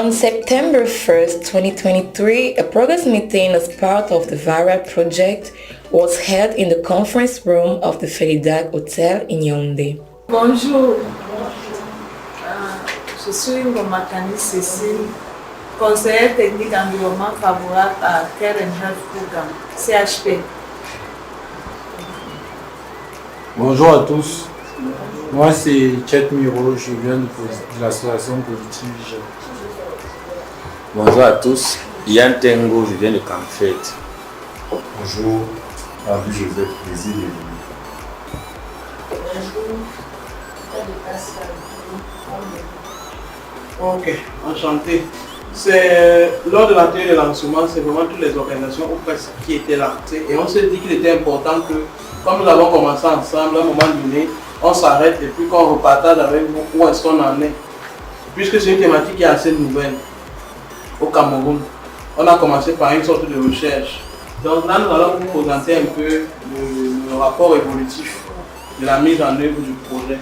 On September 1st, 2023, a progress meeting as part of the VARA project was held in the conference room of the Felidag Hotel in Yaoundé. Bonjour, je suis Ngomakani Cécile, conseillère technique environnement favorable à Care and Health Programme, CHP. Bonjour à tous, moi c'est Chet Miro, je viens de l'association politique Vigel. Bonjour à tous, Yann Tengo, je viens de Camfet. Bonjour, Abou Joseph, plaisir de venir. Bonjour, ok, enchanté. C'est lors de l'atelier de lancement, c'est vraiment toutes les organisations ou presque qui étaient là. Et on s'est dit qu'il était important que, comme nous avons commencé ensemble, à un moment donné, on s'arrête et puis qu'on repartage avec vous où est-ce qu'on en est. Puisque c'est une thématique qui est assez nouvelle au Cameroun. On a commencé par une sorte de recherche. Donc là, nous allons vous présenter un peu le rapport évolutif de la mise en œuvre du projet.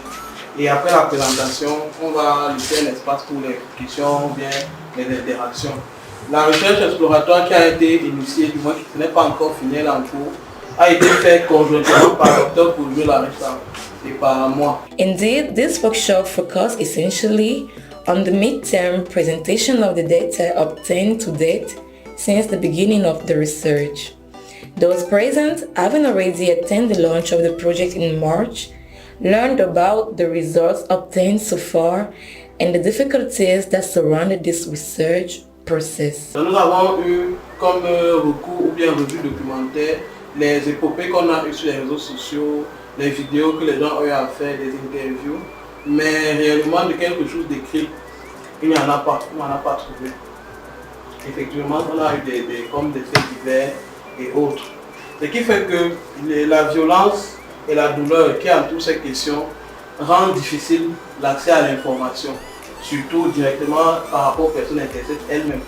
Et après la présentation, on va laisser un espace pour les questions ou bien les interactions. La recherche exploratoire qui a été initiée, du moins qui n'est pas encore finie, elle est en cours, a été faite conjointement par Dr. Poujou Larissa et par moi. Indeed, this workshop focused essentially on the midterm presentation of the data obtained to date since the beginning of the research. Those present, having already attended the launch of the project in March, learned about the results obtained so far and the difficulties that surrounded this research process. Nous avons eu comme recours ou bien revue documentaire les épopées qu'on a eues sur les réseaux sociaux, les vidéos que les gens ont eu à faire, des interviews, mais réellement de quelque chose d'écrit, il n'y en a pas, on n'en a pas trouvé. Effectivement, on a eu comme des faits divers et autres. Ce qui fait que la violence et la douleur qui entourent ces questions rendent difficile l'accès à l'information, surtout directement par rapport aux personnes intersexes elles-mêmes.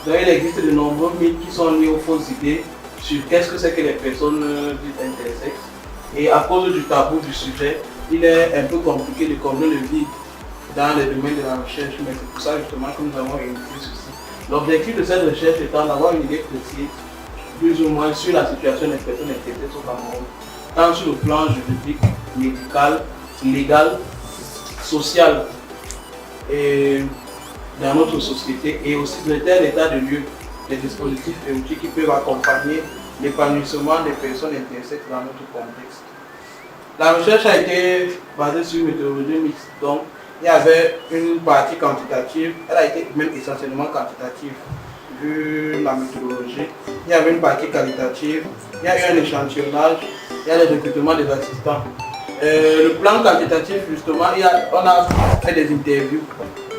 Donc il existe de nombreux mythes qui sont liés aux fausses idées sur qu'est-ce que c'est que les personnes dites intersexes. Et à cause du tabou du sujet, il est un peu compliqué de combler le vide dans les domaines de la recherche, mais c'est pour ça justement que nous avons initié ceci. L'objectif de cette recherche étant d'avoir une idée précise, plus ou moins, sur la situation des personnes intersexes au Cameroun, tant sur le plan juridique, médical, légal, social et dans notre société, et aussi de l'état de lieu des dispositifs et outils qui peuvent accompagner l'épanouissement des personnes intersexes dans notre contexte. La recherche a été basée sur une méthodologie mixte, donc il y avait une partie quantitative, elle a été même essentiellement quantitative vu la méthodologie. Il y avait une partie qualitative, il y a eu un échantillonnage, il y a le recrutement des assistants. Le plan quantitatif, justement, on a fait des interviews,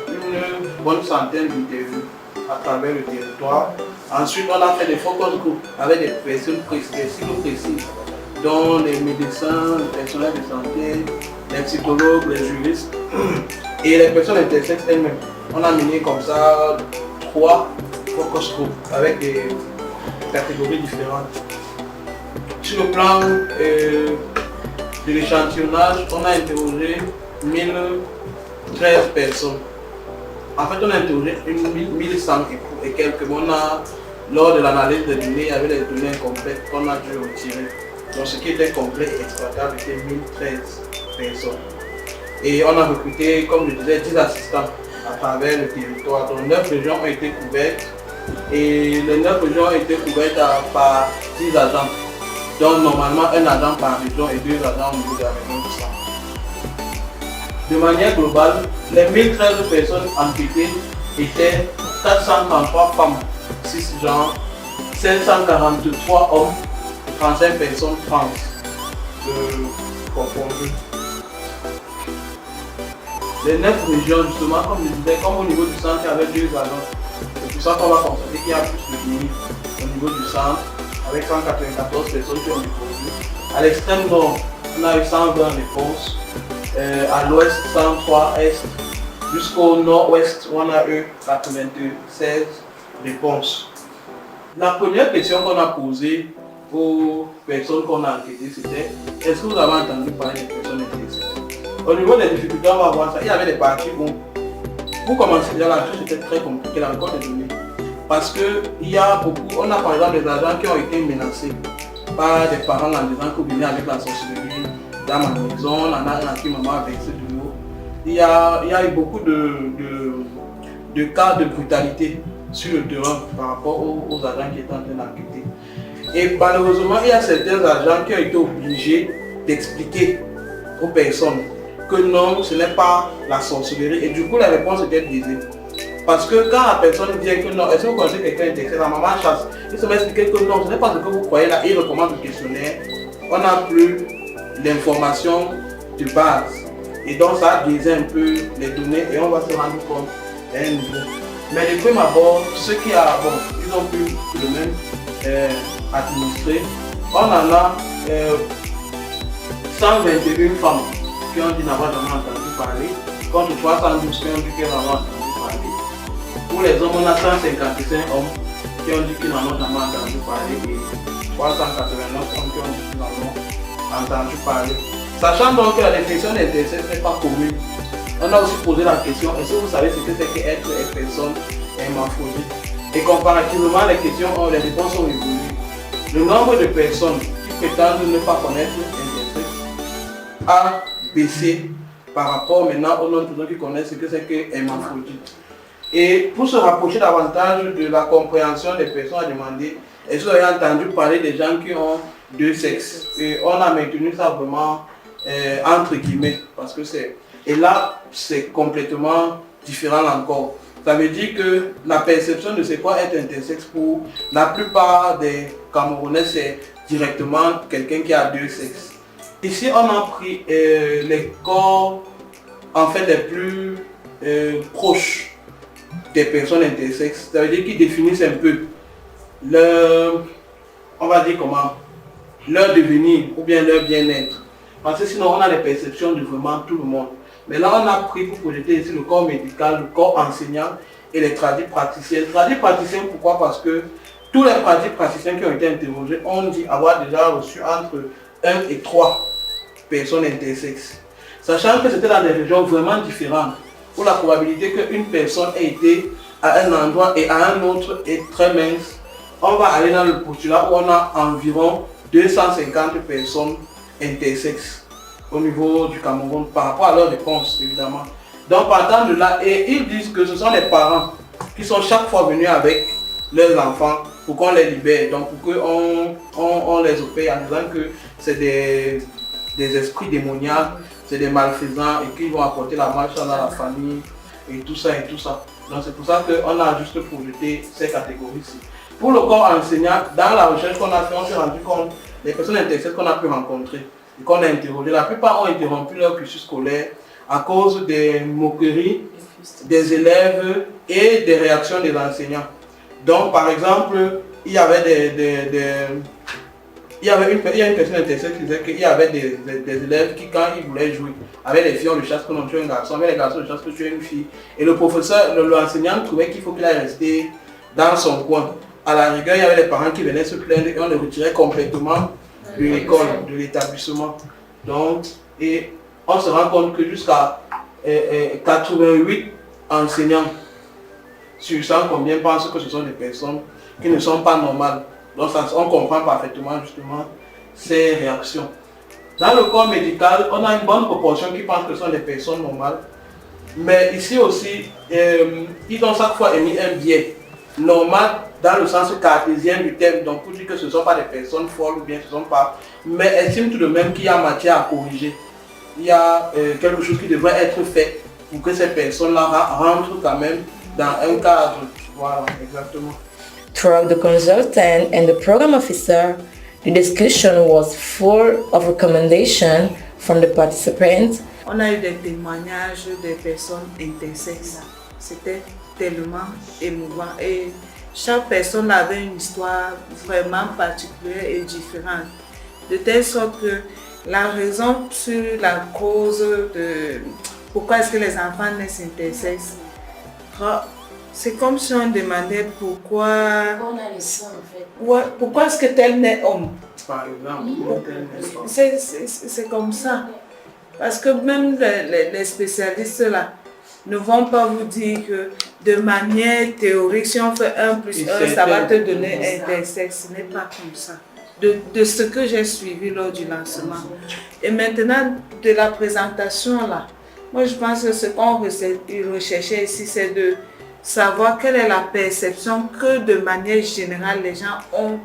une bonne centaine d'interviews à travers le territoire. Ensuite, on a fait des focus groups avec des personnes précises, des cibles précises, dont les médecins, les personnels de santé, les psychologues, les juristes et les personnes intersexes elles-mêmes. On a mené comme ça 3 focus groups avec des catégories différentes. Sur le plan de l'échantillonnage, on a interrogé 1013 personnes. En fait, on a interrogé 1100 et quelques. Lors de l'analyse des données, il y avait des données incomplètes qu'on a dû retirer. Donc, ce qui était complet et exploitable était 1013 personnes. Et on a recruté, comme je disais, 10 assistants à travers le territoire. Donc, 9 régions ont été couvertes. Et les 9 régions ont été couvertes par 10 agents. Donc normalement un agent par région et 2 agents au niveau de la région du centre. De manière globale, les 1013 personnes enquêtées étaient 433 femmes, 6 genres, 543 hommes et 35 personnes trans confondues. Les 9 régions, justement, comme je disais, comme au niveau du centre, il y avait 2 agents. C'est pour ça qu'on va constater qu'il y a plus de limites au niveau du centre, avec 194 personnes qui ont répondu. À l'extrême nord, on a eu 120 réponses. À l'ouest, 103 est. Jusqu'au nord-ouest, on a eu 96 réponses. La première question qu'on a posée aux personnes qu'on a enquêtées, c'était: est-ce que vous avez entendu parler des personnes intersexes? Au niveau des difficultés, on va voir ça. Il y avait des parties où pour commencer, déjà la chose était très compliquée, la récolte des données. Parce qu'il y a beaucoup, on a par exemple des agents qui ont été menacés par des parents en disant que vous venez avec la sorcellerie dans ma maison, on en a un qui maman a versé de l'eau. Il y a eu beaucoup de cas de brutalité sur le terrain par rapport aux agents qui étaient en train d'enquêter. Et malheureusement, il y a certains agents qui ont été obligés d'expliquer aux personnes que non, ce n'est pas la sorcellerie. Et du coup, la réponse était biaisée. Parce que quand la personne dit que non, est-ce que vous connaissez quelqu'un intéressé, la maman chasse, il se met à expliquer que non, ce n'est pas ce que vous croyez là, il recommande le questionnaire. On n'a plus l'information de base. Et donc ça a biaisé un peu les données et on va se rendre compte à un niveau. Mais de prime abord, ceux qui ils ont pu le même administrer. On en a 121 femmes qui ont dit n'avoir jamais entendu parler, contre 312 qui ont dit qu'elles n'en ont entendu parler. Pour les hommes, on a 155 hommes qui ont dit qu'ils n'en ont jamais entendu parler et 389 hommes qui ont dit qu'ils n'en ont entendu parler. Sachant donc que la définition d'intersexe n'est pas commune, on a aussi posé la question, est-ce que vous savez ce que c'est qu'être une personne hermaphrodite? Et comparativement, les réponses ont évolué. Le nombre de personnes qui prétendent ne pas connaître l'intersexe a baissé par rapport maintenant au nombre de personnes qui connaissent ce que c'est que hermaphrodite. Et pour se rapprocher davantage de la compréhension des personnes, à demander, est-ce que vous avez entendu parler des gens qui ont deux sexes? Et on a maintenu ça vraiment entre guillemets, parce que et là, c'est complètement différent encore. Ça veut dire que la perception de c'est quoi être intersexe pour la plupart des Camerounais, c'est directement quelqu'un qui a deux sexes. Ici, on a pris les corps en fait les plus proches des personnes intersexes. Ça veut dire qu'ils définissent un peu leur, on va dire comment, leur devenir ou bien leur bien-être. Parce que sinon, on a les perceptions de vraiment tout le monde. Mais là, on a pris pour projeter ici le corps médical, le corps enseignant et les tradis praticiens. Les tradis praticiens, pourquoi? Parce que tous les tradis praticiens qui ont été interrogés ont dit avoir déjà reçu entre 1 et 3 personnes intersexes. Sachant que c'était dans des régions vraiment différentes, où la probabilité qu'une personne ait été à un endroit et à un autre est très mince, on va aller dans le postulat où on a environ 250 personnes intersexes au niveau du Cameroun par rapport à leur réponse évidemment. Donc partant de là, et ils disent que ce sont les parents qui sont chaque fois venus avec leurs enfants pour qu'on les libère, donc pour qu'on les opère en disant que c'est des esprits démoniaques, c'est des malfaisants et qu'ils vont apporter la malchance dans la famille et tout ça et tout ça. Donc c'est pour ça qu'on a juste projeté ces catégories-ci. Pour le corps enseignant, dans la recherche qu'on a fait, on s'est rendu compte des personnes intersexes qu'on a pu rencontrer et qu'on a interrogé. La plupart ont interrompu leur cursus scolaire à cause des moqueries des élèves et des réactions des enseignants. Donc par exemple, il y avait une personne intersexe qui disait qu'il y avait des élèves qui, quand ils voulaient jouer avec les filles, on le chasse que non, tu es un garçon, avec les garçons, on le chasse que tu es une fille. Et le professeur, l'enseignant trouvait qu'il faut qu'il aille rester dans son coin. À la rigueur, il y avait les parents qui venaient se plaindre et on les retirait complètement de l'école, de l'établissement. Donc, et on se rend compte que jusqu'à 88 enseignants sur 100 combien pensent que ce sont des personnes qui ne sont pas normales. Donc on comprend parfaitement justement ces réactions. Dans le corps médical, on a une bonne proportion qui pense que ce sont des personnes normales. Mais ici aussi, ils ont chaque fois émis un biais normal dans le sens cartésien du terme. Donc pour dire que ce ne sont pas des personnes folles ou bien ce ne sont pas. Mais estiment tout de même qu'il y a matière à corriger. Il y a quelque chose qui devrait être fait pour que ces personnes-là rentrent quand même dans un cadre. Voilà, exactement. Throughout the consultant and the program officer, the discussion was full of recommendations from the participants. On a eu des témoignages des personnes intersexes. C'était tellement émouvant et chaque personne avait une histoire vraiment particulière et différente. De telle sorte que la raison sur la cause de pourquoi est-ce que les enfants naissent intersexes, c'est comme si on demandait pourquoi On a le sang en fait. Ouais, pourquoi est-ce que tel naît homme? Par exemple, C'est comme ça. Parce que même les spécialistes là, ne vont pas vous dire que de manière théorique, si on fait 1 plus 1, ça va te donner intersexe. Ce n'est pas comme ça. De ce que j'ai suivi lors du lancement. Et maintenant, de la présentation là, moi je pense que ce qu'on recherchait ici, c'est de savoir quelle est la perception que de manière générale les gens ont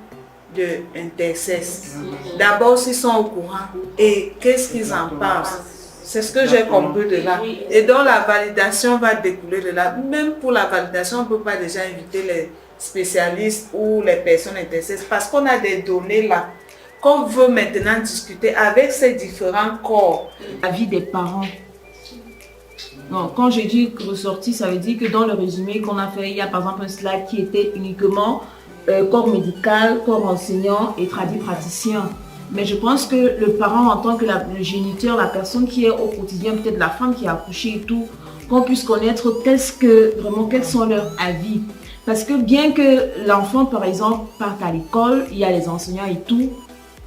de intersexe. D'abord s'ils sont au courant et qu'est-ce qu'ils en pensent. C'est ce que j'ai compris de là. Et donc la validation va découler de là. Même pour la validation, on ne peut pas déjà inviter les spécialistes ou les personnes intersexes parce qu'on a des données là qu'on veut maintenant discuter avec ces différents corps. La vie des parents. Non, quand je dis ressorti, ça veut dire que dans le résumé qu'on a fait, il y a par exemple un slide qui était uniquement corps médical, corps enseignant et praticien. Mais je pense que le parent en tant que le géniteur, la personne qui est au quotidien, peut-être la femme qui a accouché et tout, qu'on puisse connaître quels sont leurs avis. Parce que bien que l'enfant, par exemple, parte à l'école, il y a les enseignants et tout,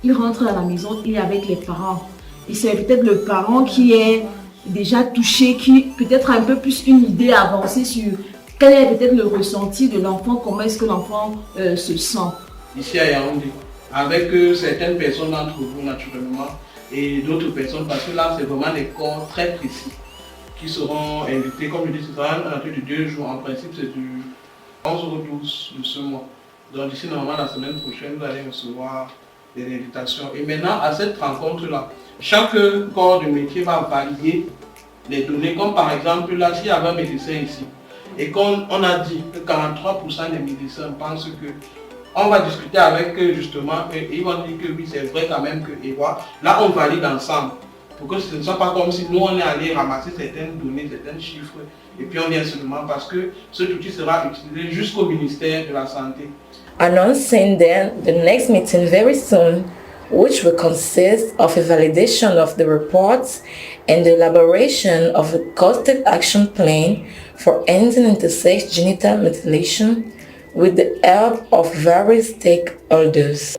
il rentre à la maison, il est avec les parents. Et c'est peut-être le parent qui est déjà touché, qui peut-être a un peu plus une idée avancée sur quel est peut-être le ressenti de l'enfant, comment est-ce que l'enfant se sent. Ici à Yaoundé, avec certaines personnes d'entre vous naturellement et d'autres personnes, parce que là c'est vraiment des corps très précis qui seront invités. Comme je dis, ce sera un atelier de 2 jours. En principe, c'est du 11 au 12 de ce mois. Donc d'ici normalement la semaine prochaine, vous allez recevoir des invitations. Et maintenant, à cette rencontre-là, chaque corps de métier va valider les données. Comme par exemple, là, s'il y avait un médecin ici, et qu'on a dit que 43% des médecins pensent que on va discuter avec eux justement, et ils vont dire que oui, c'est vrai quand même que EWA, là on valide ensemble. Pour que ce ne soit pas comme si nous on est allé ramasser certaines données, certains chiffres, et puis on vient seulement parce que cet outil sera utilisé jusqu'au ministère de la Santé. Announcing then the next meeting very soon, which will consist of a validation of the reports and the elaboration of a costed action plan for ending intersex genital mutilation with the help of various stakeholders.